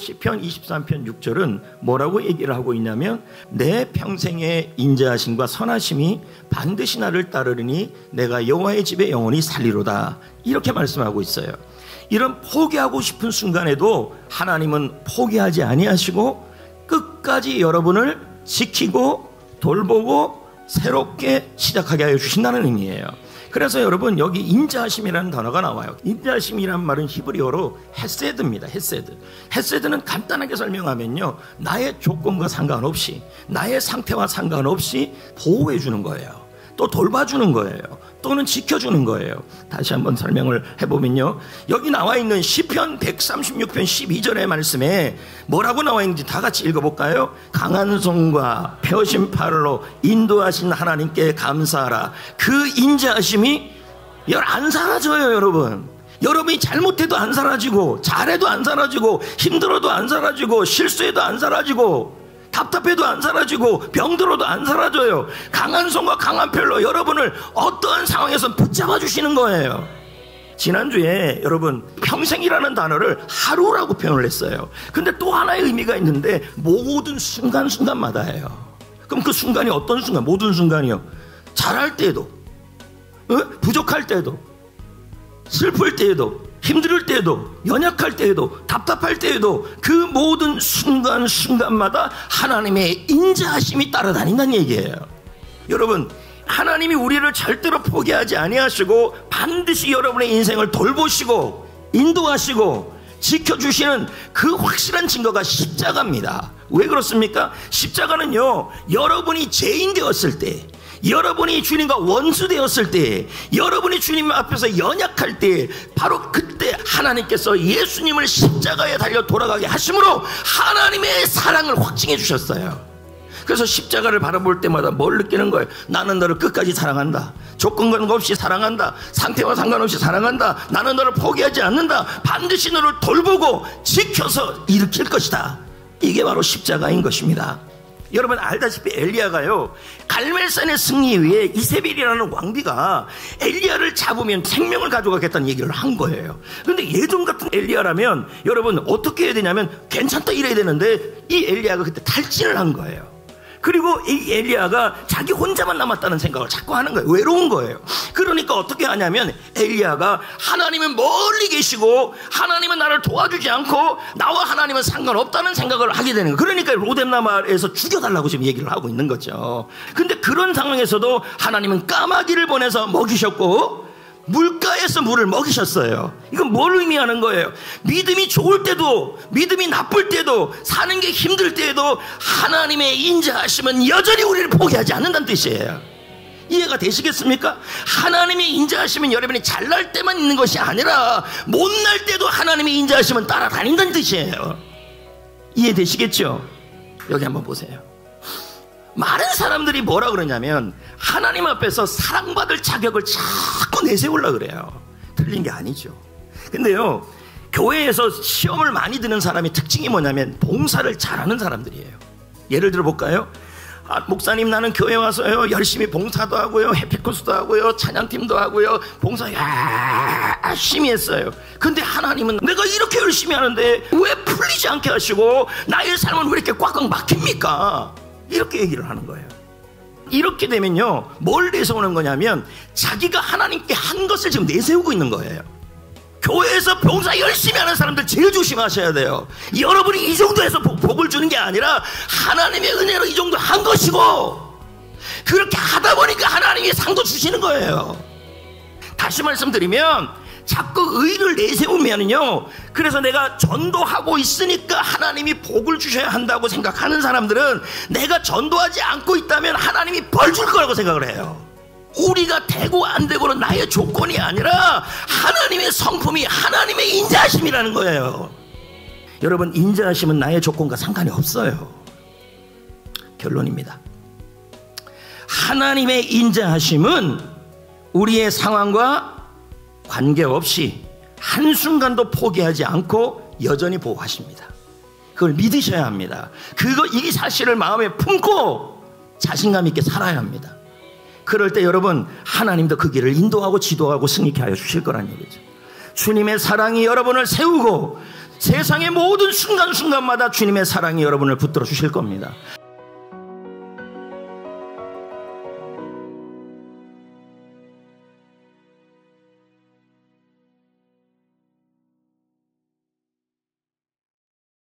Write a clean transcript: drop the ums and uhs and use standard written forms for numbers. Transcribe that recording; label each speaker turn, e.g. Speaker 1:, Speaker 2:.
Speaker 1: 시편 23편 6절은 뭐라고 얘기를 하고 있냐면 내 평생의 인자하심과 선하심이 반드시 나를 따르리니 내가 여호와의 집에 영원히 살리로다, 이렇게 말씀하고 있어요. 이런 포기하고 싶은 순간에도 하나님은 포기하지 아니하시고 끝까지 여러분을 지키고 돌보고 새롭게 시작하게 하여 주신다는 의미예요. 그래서 여러분 여기 인자하심이라는 단어가 나와요. 인자하심이란 말은 히브리어로 헤세드입니다. 헤세드. 헤세드는 간단하게 설명하면요, 나의 조건과 상관없이, 나의 상태와 상관없이 보호해 주는 거예요. 또 돌봐주는 거예요. 또는 지켜주는 거예요. 다시 한번 설명을 해보면요, 여기 나와 있는 시편 136편 12절의 말씀에 뭐라고 나와 있는지 다 같이 읽어볼까요? 강한 손과 펴신 팔로 인도하신 하나님께 감사하라. 그 인자하심이 안 사라져요. 여러분, 여러분이 잘못해도 안 사라지고, 잘해도 안 사라지고, 힘들어도 안 사라지고, 실수해도 안 사라지고, 답답해도 안 사라지고, 병들어도 안 사라져요. 강한 손과 강한 팔로 여러분을 어떠한 상황에서 붙잡아 주시는 거예요. 지난주에 여러분 평생이라는 단어를 하루라고 표현을 했어요. 근데 또 하나의 의미가 있는데 모든 순간순간마다예요. 그럼 그 순간이 어떤 순간? 모든 순간이요. 잘할 때에도, 부족할 때에도, 슬플 때에도, 힘들 때에도, 연약할 때에도, 답답할 때에도, 그 모든 순간순간마다 하나님의 인자하심이 따라다닌다는 얘기예요. 여러분, 하나님이 우리를 절대로 포기하지 아니하시고 반드시 여러분의 인생을 돌보시고 인도하시고 지켜주시는 그 확실한 증거가 십자가입니다. 왜 그렇습니까? 십자가는요, 여러분이 죄인 되었을 때, 여러분이 주님과 원수 되었을 때, 여러분이 주님 앞에서 연약할 때, 바로 그때 하나님께서 예수님을 십자가에 달려 돌아가게 하심으로 하나님의 사랑을 확증해 주셨어요. 그래서 십자가를 바라볼 때마다 뭘 느끼는 거예요? 나는 너를 끝까지 사랑한다. 조건과 없이 사랑한다. 상태와 상관없이 사랑한다. 나는 너를 포기하지 않는다. 반드시 너를 돌보고 지켜서 일으킬 것이다. 이게 바로 십자가인 것입니다. 여러분 알다시피 엘리야가요, 갈멜산의 승리에 의해 이세벨이라는 왕비가 엘리야를 잡으면 생명을 가져가겠다는 얘기를 한 거예요. 그런데 예전 같은 엘리야라면 여러분 어떻게 해야 되냐면 괜찮다 이래야 되는데 이 엘리야가 그때 탈진을 한 거예요. 그리고 이 엘리야가 자기 혼자만 남았다는 생각을 자꾸 하는 거예요. 외로운 거예요. 그러니까 어떻게 하냐면 엘리야가 하나님은 멀리 계시고 하나님은 나를 도와주지 않고 나와 하나님은 상관없다는 생각을 하게 되는 거예요. 그러니까 로뎀나무에서 죽여달라고 지금 얘기를 하고 있는 거죠. 근데 그런 상황에서도 하나님은 까마귀를 보내서 먹이셨고 물가에서 물을 먹이셨어요. 이건 뭘 의미하는 거예요? 믿음이 좋을 때도, 믿음이 나쁠 때도, 사는 게 힘들 때에도 하나님의 인자하심은 여전히 우리를 포기하지 않는다는 뜻이에요. 이해가 되시겠습니까? 하나님의 인자하심은 여러분이 잘날 때만 있는 것이 아니라 못날 때도 하나님의 인자하심은 따라다닌다는 뜻이에요. 이해되시겠죠? 여기 한번 보세요. 많은 사람들이 뭐라 그러냐면 하나님 앞에서 사랑받을 자격을 자꾸 내세우려고 그래요. 틀린 게 아니죠. 근데요, 교회에서 시험을 많이 드는 사람의 특징이 뭐냐면 봉사를 잘하는 사람들이에요. 예를 들어 볼까요? 목사님 나는 교회 와서요 열심히 봉사도 하고요, 해피코스도 하고요, 찬양팀도 하고요, 봉사 열심히 했어요. 근데 하나님은 내가 이렇게 열심히 하는데 왜 풀리지 않게 하시고 나의 삶은 왜 이렇게 꽉꽉 막힙니까? 이렇게 얘기를 하는 거예요. 이렇게 되면요, 뭘 내세우는 거냐면 자기가 하나님께 한 것을 지금 내세우고 있는 거예요. 교회에서 봉사 열심히 하는 사람들 제일 조심하셔야 돼요. 여러분이 이 정도에서 복을 주는 게 아니라 하나님의 은혜로 이 정도 한 것이고, 그렇게 하다 보니까 하나님이 상도 주시는 거예요. 다시 말씀드리면 자꾸 의를 내세우면요, 그래서 내가 전도하고 있으니까 하나님이 복을 주셔야 한다고 생각하는 사람들은 내가 전도하지 않고 있다면 하나님이 벌 줄 거라고 생각을 해요. 우리가 되고 안 되고는 나의 조건이 아니라 하나님의 성품이 하나님의 인자하심이라는 거예요. 여러분, 인자하심은 나의 조건과 상관이 없어요. 결론입니다. 하나님의 인자하심은 우리의 상황과 관계없이 한순간도 포기하지 않고 여전히 보호하십니다. 그걸 믿으셔야 합니다. 이 사실을 마음에 품고 자신감 있게 살아야 합니다. 그럴 때 여러분, 하나님도 그 길을 인도하고 지도하고 승리케 하여 주실 거란 얘기죠. 주님의 사랑이 여러분을 세우고 세상의 모든 순간순간마다 주님의 사랑이 여러분을 붙들어 주실 겁니다.